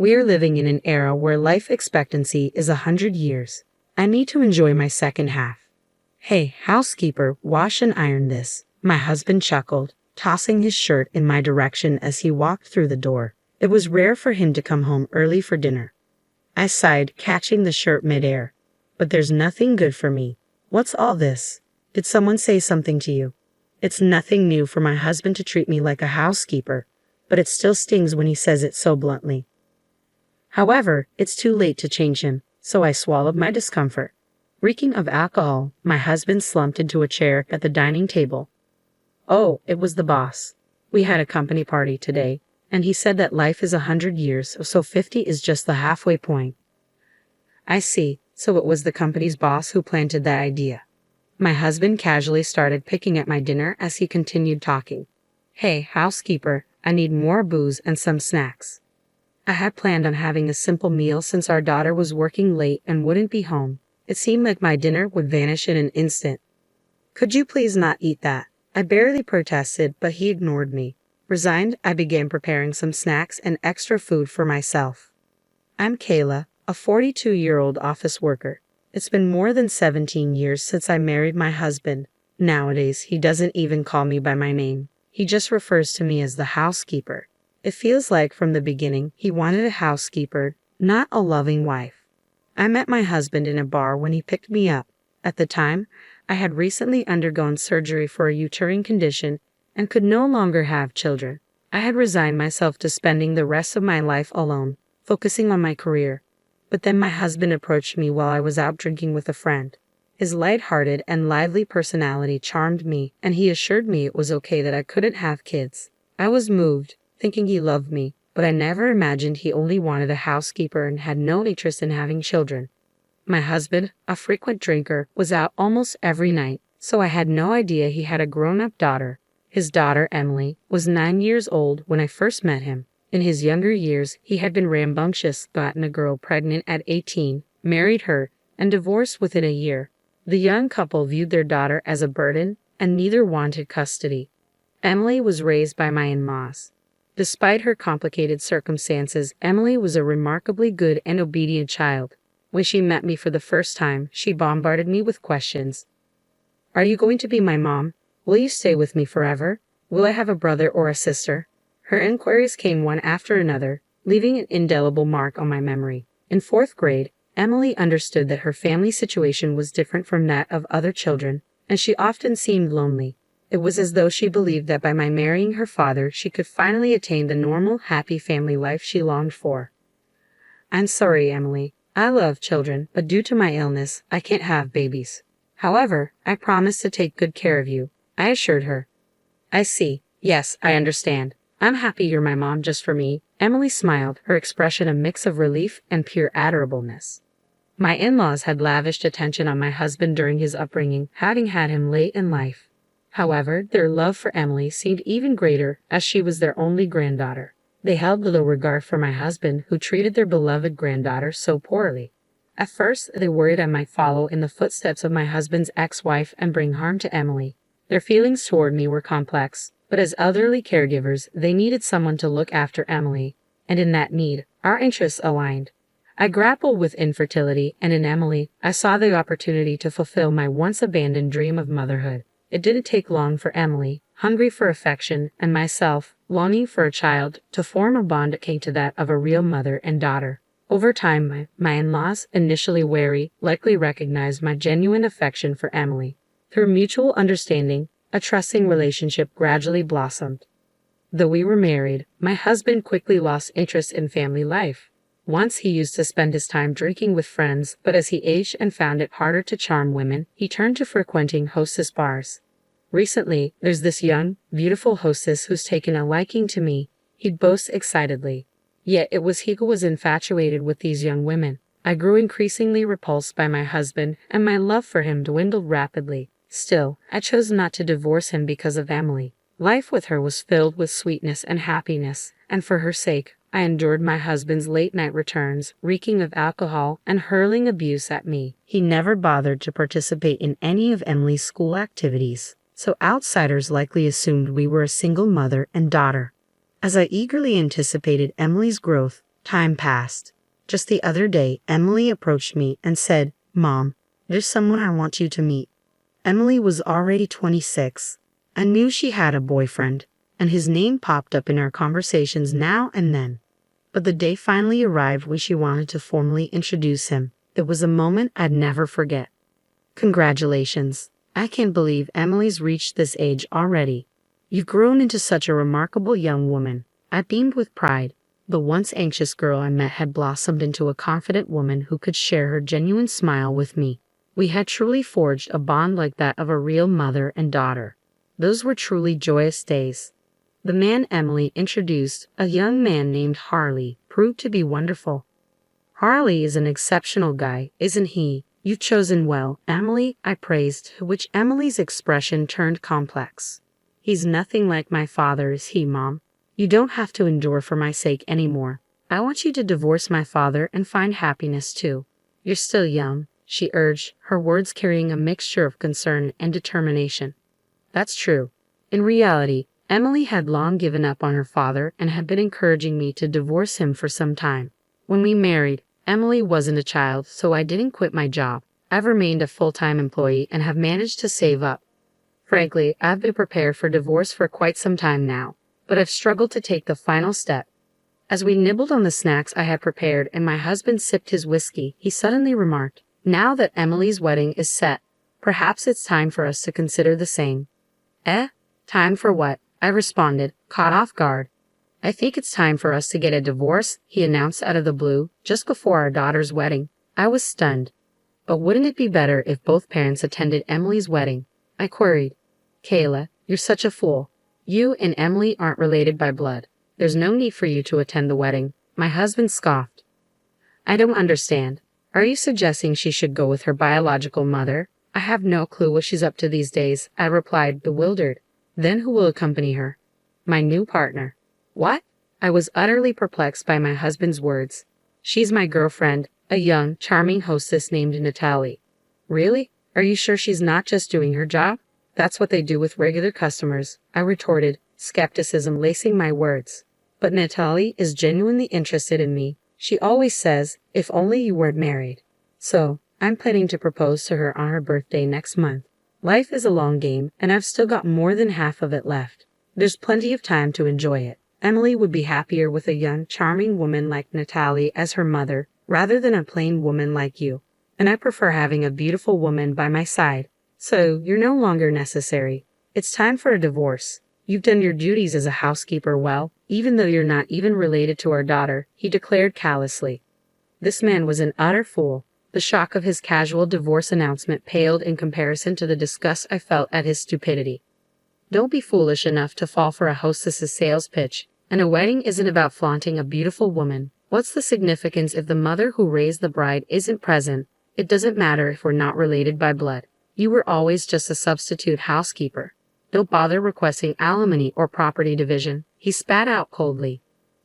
We are living in an era where life expectancy is 100 years. I need to enjoy my second half. Hey, housekeeper, wash and iron this. My husband chuckled, tossing his shirt in my direction as he walked through the door. It was rare for him to come home early for dinner. I sighed, catching the shirt midair. But there's nothing good for me. What's all this? Did someone say something to you? It's nothing new for my husband to treat me like a housekeeper, but it still stings when he says it so bluntly. However, it's too late to change him, so I swallowed my discomfort. Reeking of alcohol, my husband slumped into a chair at the dining table. Oh, it was the boss. We had a company party today, and he said that life is 100 years, so 50 is just the halfway point. I see, so it was the company's boss who planted that idea. My husband casually started picking at my dinner as he continued talking. Hey, housekeeper, I need more booze and some snacks. I had planned on having a simple meal since our daughter was working late and wouldn't be home. It seemed like my dinner would vanish in an instant. Could you please not eat that? I barely protested, but he ignored me. Resigned, I began preparing some snacks and extra food for myself. I'm Kayla, a 42-year-old office worker. It's been more than 17 years since I married my husband. Nowadays, he doesn't even call me by my name. He just refers to me as the housekeeper. It feels like from the beginning he wanted a housekeeper, not a loving wife. I met my husband in a bar when he picked me up. At the time, I had recently undergone surgery for a uterine condition and could no longer have children. I had resigned myself to spending the rest of my life alone, focusing on my career. But then my husband approached me while I was out drinking with a friend. His light-hearted and lively personality charmed me, and he assured me it was okay that I couldn't have kids. I was moved, thinking he loved me, but I never imagined he only wanted a housekeeper and had no interest in having children. My husband, a frequent drinker, was out almost every night, so I had no idea he had a grown-up daughter. His daughter, Emily, was 9 years old when I first met him. In his younger years, he had been rambunctious, gotten a girl pregnant at 18, married her, and divorced within a year. The young couple viewed their daughter as a burden, and neither wanted custody. Emily was raised by my in-laws. Despite her complicated circumstances, Emily was a remarkably good and obedient child. When she met me for the first time, she bombarded me with questions. Are you going to be my mom? Will you stay with me forever? Will I have a brother or a sister? Her inquiries came one after another, leaving an indelible mark on my memory. In 4th grade, Emily understood that her family situation was different from that of other children, and she often seemed lonely. It was as though she believed that by my marrying her father, she could finally attain the normal, happy family life she longed for. I'm sorry, Emily. I love children, but due to my illness, I can't have babies. However, I promise to take good care of you, I assured her. I see. Yes, I understand. I'm happy you're my mom just for me. Emily smiled, her expression a mix of relief and pure adorableness. My in-laws had lavished attention on my husband during his upbringing, having had him late in life. However, their love for Emily seemed even greater as she was their only granddaughter. They held little regard for my husband, who treated their beloved granddaughter so poorly. At first, they worried I might follow in the footsteps of my husband's ex-wife and bring harm to Emily. Their feelings toward me were complex, but as elderly caregivers, they needed someone to look after Emily, and in that need, our interests aligned. I grappled with infertility, and in Emily, I saw the opportunity to fulfill my once-abandoned dream of motherhood. It didn't take long for Emily, hungry for affection, and myself, longing for a child, to form a bond akin to that of a real mother and daughter. Over time, my in-laws, initially wary, likely recognized my genuine affection for Emily. Through mutual understanding, a trusting relationship gradually blossomed. Though we were married, my husband quickly lost interest in family life. Once he used to spend his time drinking with friends, but as he aged and found it harder to charm women, he turned to frequenting hostess bars. Recently, there's this young, beautiful hostess who's taken a liking to me, he'd boast excitedly. Yet it was he who was infatuated with these young women. I grew increasingly repulsed by my husband, and my love for him dwindled rapidly. Still, I chose not to divorce him because of Emily. Life with her was filled with sweetness and happiness, and for her sake, I endured my husband's late-night returns, reeking of alcohol and hurling abuse at me. He never bothered to participate in any of Emily's school activities, so outsiders likely assumed we were a single mother and daughter. As I eagerly anticipated Emily's growth, Time passed. Just the other day, Emily approached me and said, "Mom, there's someone I want you to meet." Emily was already 26. I knew she had a boyfriend, and his name popped up in our conversations now and then. But the day finally arrived when she wanted to formally introduce him. It was a moment I'd never forget. "Congratulations. I can't believe Emily's reached this age already. You've grown into such a remarkable young woman." I beamed with pride. The once anxious girl I met had blossomed into a confident woman who could share her genuine smile with me. We had truly forged a bond like that of a real mother and daughter. Those were truly joyous days. The man Emily introduced, a young man named Harley, proved to be wonderful. "Harley is an exceptional guy, isn't he? You've chosen well, Emily," I praised, to which Emily's expression turned complex. "He's nothing like my father, is he, Mom? You don't have to endure for my sake anymore. I want you to divorce my father and find happiness too. You're still young," she urged, her words carrying a mixture of concern and determination. That's true. In reality, Emily had long given up on her father and had been encouraging me to divorce him for some time. When we married, Emily wasn't a child, so I didn't quit my job. I've remained a full-time employee and have managed to save up. Frankly, I've been prepared for divorce for quite some time now, but I've struggled to take the final step. As we nibbled on the snacks I had prepared and my husband sipped his whiskey, he suddenly remarked, "Now that Emily's wedding is set, perhaps it's time for us to consider the same." "Eh? Time for what?" I responded, caught off guard. "I think it's time for us to get a divorce," he announced out of the blue, just before our daughter's wedding. I was stunned. "But wouldn't it be better if both parents attended Emily's wedding?" I queried. "Kayla, you're such a fool. You and Emily aren't related by blood. There's no need for you to attend the wedding," my husband scoffed. "I don't understand. Are you suggesting she should go with her biological mother? I have no clue what she's up to these days," I replied, bewildered. "Then who will accompany her?" "My new partner." "What?" I was utterly perplexed by my husband's words. "She's my girlfriend, a young, charming hostess named Natalie." "Really? Are you sure she's not just doing her job?" "That's what they do with regular customers," I retorted, skepticism lacing my words. "But Natalie is genuinely interested in me. She always says, 'If only you weren't married.' So, I'm planning to propose to her on her birthday next month. Life is a long game, and I've still got more than half of it left. There's plenty of time to enjoy it. Emily would be happier with a young, charming woman like Natalie as her mother, rather than a plain woman like you. And I prefer having a beautiful woman by my side. So, you're no longer necessary. It's time for a divorce. You've done your duties as a housekeeper well, even though you're not even related to our daughter," he declared callously. This man was an utter fool. The shock of his casual divorce announcement paled in comparison to the disgust I felt at his stupidity. Don't be foolish enough to fall for a hostess's sales pitch. And a wedding isn't about flaunting a beautiful woman. What's the significance if the mother who raised the bride isn't present? It doesn't matter if we're not related by blood. You were always just a substitute housekeeper. Don't bother requesting alimony or property division," he spat out coldly.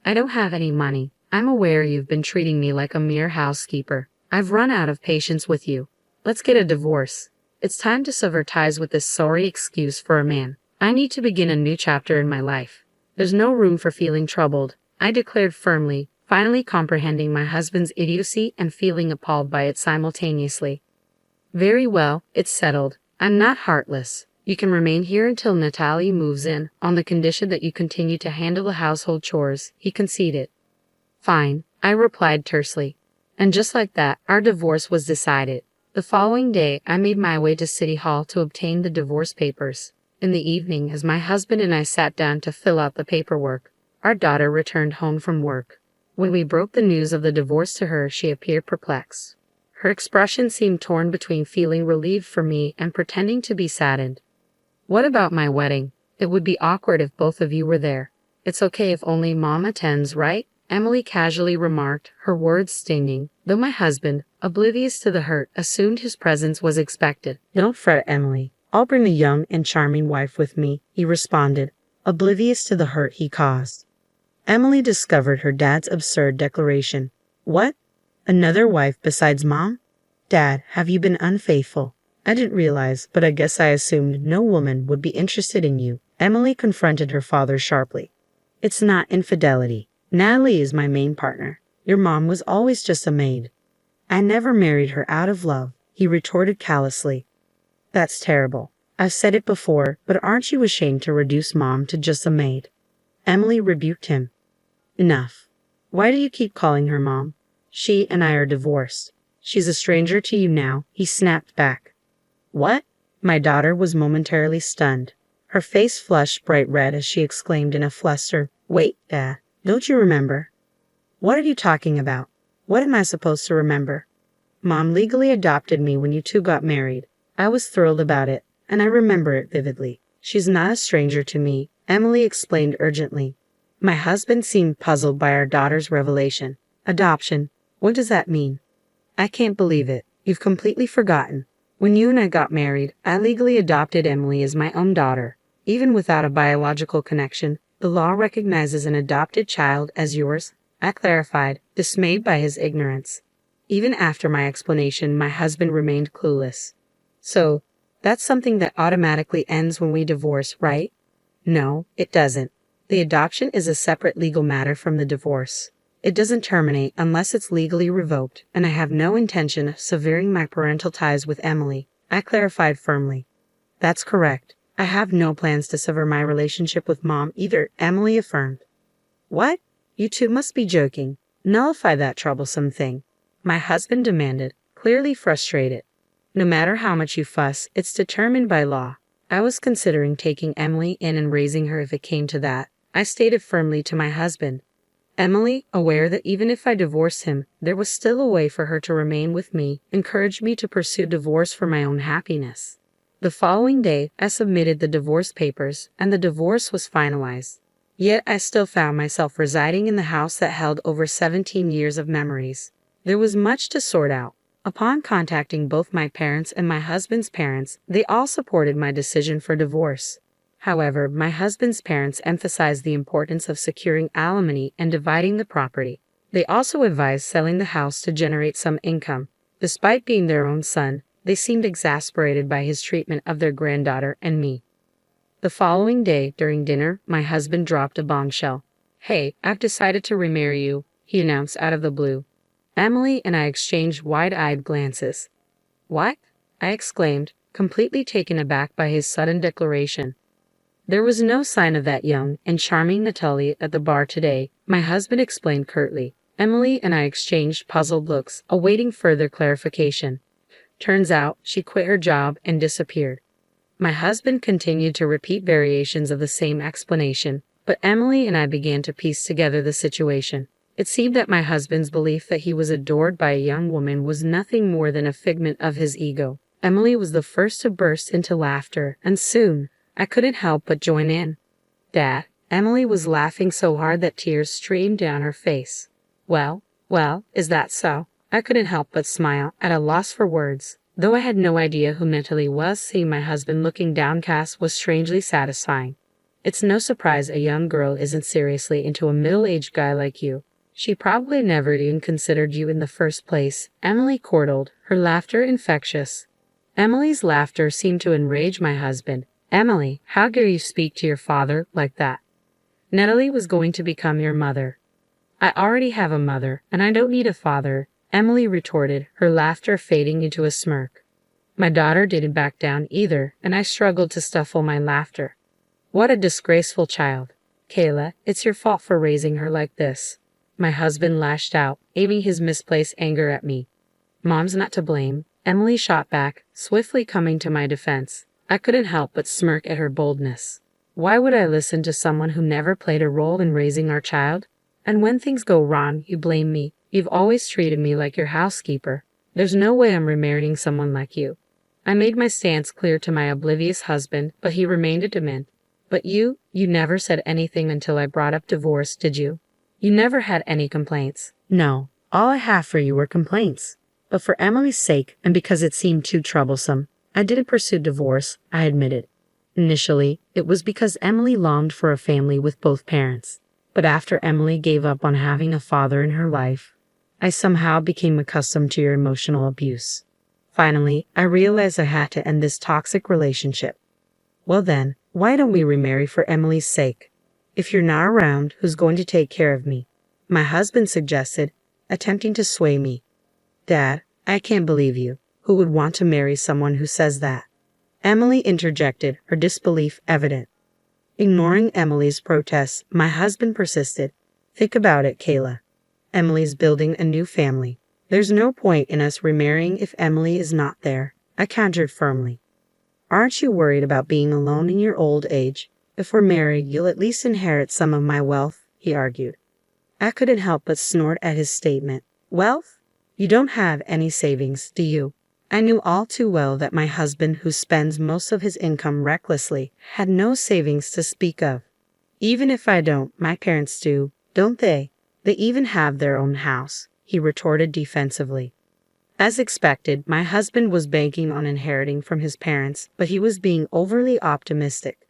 "I don't have any money. I'm aware you've been treating me like a mere housekeeper. I've run out of patience with you. Let's get a divorce. It's time to sever ties with this sorry excuse for a man. I need to begin a new chapter in my life. There's no room for feeling troubled," I declared firmly, finally comprehending my husband's idiocy and feeling appalled by it simultaneously. "Very well, it's settled. I'm not heartless. You can remain here until Natalie moves in, on the condition that you continue to handle the household chores," he conceded. "Fine," I replied tersely. And just like that, our divorce was decided. The following day, I made my way to City Hall to obtain the divorce papers. In the evening, as my husband and I sat down to fill out the paperwork, our daughter returned home from work. When we broke the news of the divorce to her, she appeared perplexed. Her expression seemed torn between feeling relieved for me and pretending to be saddened. "What about my wedding? It would be awkward if both of you were there." "It's okay if only Mom attends, right?" Emily casually remarked, her words stinging, though my husband, oblivious to the hurt, assumed his presence was expected. "Don't fret, Emily. I'll bring the young and charming wife with me," he responded, oblivious to the hurt he caused. Emily discovered her dad's absurd declaration. "What? Another wife besides Mom? Dad, have you been unfaithful?" "I didn't realize, but I guess I assumed no woman would be interested in you," Emily confronted her father sharply. "It's not infidelity. Natalie is my main partner. Your mom was always just a maid. I never married her out of love, he retorted callously. That's terrible. I've said it before, but aren't you ashamed to reduce Mom to just a maid? Emily rebuked him. Enough. Why do you keep calling her Mom? She and I are divorced. She's a stranger to you now, he snapped back. What? My daughter was momentarily stunned. Her face flushed bright red as she exclaimed in a fluster, Wait, Dad, don't you remember? What are you talking about? What am I supposed to remember? Mom legally adopted me when you two got married. I was thrilled about it, and I remember it vividly. She's not a stranger to me, Emily explained urgently. My husband seemed puzzled by our daughter's revelation. Adoption? What does that mean? I can't believe it. You've completely forgotten. When you and I got married, I legally adopted Emily as my own daughter. Even without a biological connection, the law recognizes an adopted child as yours, I clarified, dismayed by his ignorance. Even after my explanation, my husband remained clueless. So, that's something that automatically ends when we divorce, right? No, it doesn't. The adoption is a separate legal matter from the divorce. It doesn't terminate unless it's legally revoked, and I have no intention of severing my parental ties with Emily, I clarified firmly. That's correct. I have no plans to sever my relationship with Mom either, Emily affirmed. What? You two must be joking. Nullify that troublesome thing, my husband demanded, clearly frustrated. No matter how much you fuss, it's determined by law. I was considering taking Emily in and raising her if it came to that, I stated firmly to my husband. Emily, aware that even if I divorced him, there was still a way for her to remain with me, encouraged me to pursue divorce for my own happiness. The following day, I submitted the divorce papers, and the divorce was finalized. Yet I still found myself residing in the house that held over 17 years of memories. There was much to sort out. Upon contacting both my parents and my husband's parents, they all supported my decision for divorce. However, my husband's parents emphasized the importance of securing alimony and dividing the property. They also advised selling the house to generate some income. Despite being their own son, they seemed exasperated by his treatment of their granddaughter and me. The following day, during dinner, my husband dropped a bombshell. Hey, I've decided to remarry you, he announced out of the blue. Emily and I exchanged wide-eyed glances. What? I exclaimed, completely taken aback by his sudden declaration. There was no sign of that young and charming Natalie at the bar today, my husband explained curtly. Emily and I exchanged puzzled looks, awaiting further clarification. Turns out, she quit her job and disappeared. My husband continued to repeat variations of the same explanation, but Emily and I began to piece together the situation. It seemed that my husband's belief that he was adored by a young woman was nothing more than a figment of his ego. Emily was the first to burst into laughter, and soon, I couldn't help but join in. Dad, Emily was laughing so hard that tears streamed down her face. Well, is that so? I couldn't help but smile, at a loss for words. Though I had no idea who Natalie was, seeing my husband looking downcast was strangely satisfying. It's no surprise a young girl isn't seriously into a middle-aged guy like you. She probably never even considered you in the first place, Emily chortled, her laughter infectious. Emily's laughter seemed to enrage my husband. Emily, how dare you speak to your father like that? Natalie was going to become your mother. I already have a mother, and I don't need a father, Emily retorted, her laughter fading into a smirk. My daughter didn't back down either, and I struggled to stifle my laughter. What a disgraceful child. Kayla, it's your fault for raising her like this. My husband lashed out, aiming his misplaced anger at me. Mom's not to blame, Emily shot back, swiftly coming to my defense. I couldn't help but smirk at her boldness. Why would I listen to someone who never played a role in raising our child? And when things go wrong, you blame me. You've always treated me like your housekeeper. There's no way I'm remarrying someone like you. I made my stance clear to my oblivious husband, but he remained adamant. But you never said anything until I brought up divorce, did you? You never had any complaints. No, all I have for you were complaints. But for Emily's sake, and because it seemed too troublesome, I didn't pursue divorce, I admitted. Initially, it was because Emily longed for a family with both parents. But after Emily gave up on having a father in her life, I somehow became accustomed to your emotional abuse. Finally, I realized I had to end this toxic relationship. Well then, why don't we remarry for Emily's sake? If you're not around, who's going to take care of me? My husband suggested. attempting to sway me. Dad, I can't believe you. Who would want to marry someone who says that? Emily interjected, her disbelief evident. Ignoring Emily's protests, my husband persisted. Think about it, Kayla. Emily's building a new family. There's no point in us remarrying if Emily is not there, I countered firmly. Aren't you worried about being alone in your old age? If we're married, you'll at least inherit some of my wealth, he argued. I couldn't help but snort at his statement. Wealth? You don't have any savings, do you? I knew all too well that my husband, who spends most of his income recklessly, had no savings to speak of. Even if I don't, my parents do, don't they? They even have their own house, he retorted defensively. As expected, my husband was banking on inheriting from his parents, but he was being overly optimistic.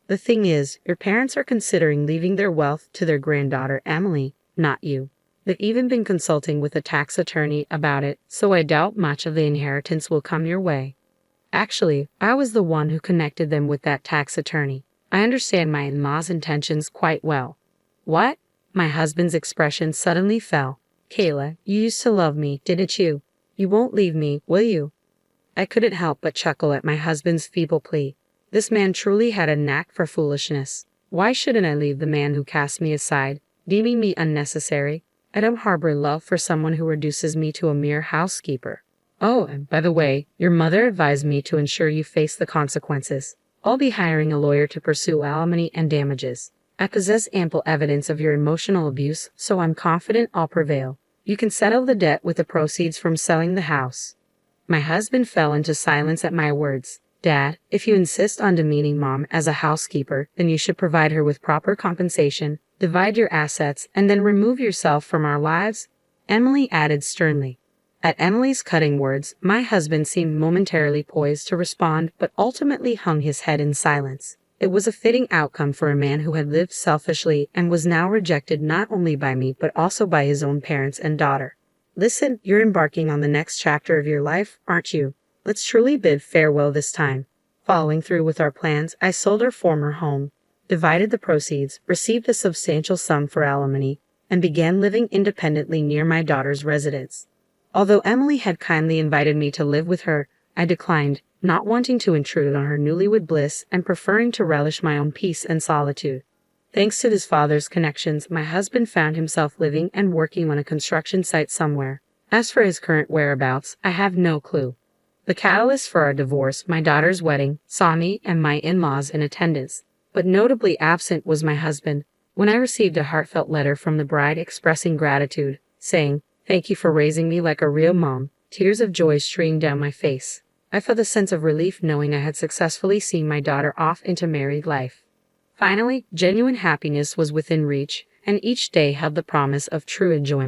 The thing is, your parents are considering leaving their wealth to their granddaughter Emily, not you. They've even been consulting with a tax attorney about it, so I doubt much of the inheritance will come your way. Actually, I was the one who connected them with that tax attorney. I understand my in-law's intentions quite well. What? My husband's expression suddenly fell. Kayla, you used to love me, didn't you? You won't leave me, will you? I couldn't help but chuckle at my husband's feeble plea. This man truly had a knack for foolishness. Why shouldn't I leave the man who cast me aside, deeming me unnecessary? I don't harbor love for someone who reduces me to a mere housekeeper. Oh, and by the way, your mother advised me to ensure you face the consequences. I'll be hiring a lawyer to pursue alimony and damages. I possess ample evidence of your emotional abuse, so I'm confident I'll prevail. You can settle the debt with the proceeds from selling the house. My husband fell into silence at my words. Dad, if you insist on demeaning Mom as a housekeeper, then you should provide her with proper compensation, divide your assets, and then remove yourself from our lives, Emily added sternly. At Emily's cutting words, my husband seemed momentarily poised to respond, but ultimately hung his head in silence. It was a fitting outcome for a man who had lived selfishly and was now rejected not only by me but also by his own parents and daughter. Listen, you're embarking on the next chapter of your life, aren't you? Let's truly bid farewell this time. Following through with our plans, I sold our former home, divided the proceeds, received a substantial sum for alimony, and began living independently near my daughter's residence. Although Emily had kindly invited me to live with her, I declined, not wanting to intrude on her newlywed bliss and preferring to relish my own peace and solitude. Thanks to his father's connections, my husband found himself living and working on a construction site somewhere. As for his current whereabouts, I have no clue. The catalyst for our divorce, my daughter's wedding, saw me and my in-laws in attendance, but notably absent was my husband. When I received a heartfelt letter from the bride expressing gratitude, saying, "Thank you for raising me like a real mom," tears of joy streamed down my face. I felt a sense of relief knowing I had successfully seen my daughter off into married life. Finally, genuine happiness was within reach, and each day held the promise of true enjoyment.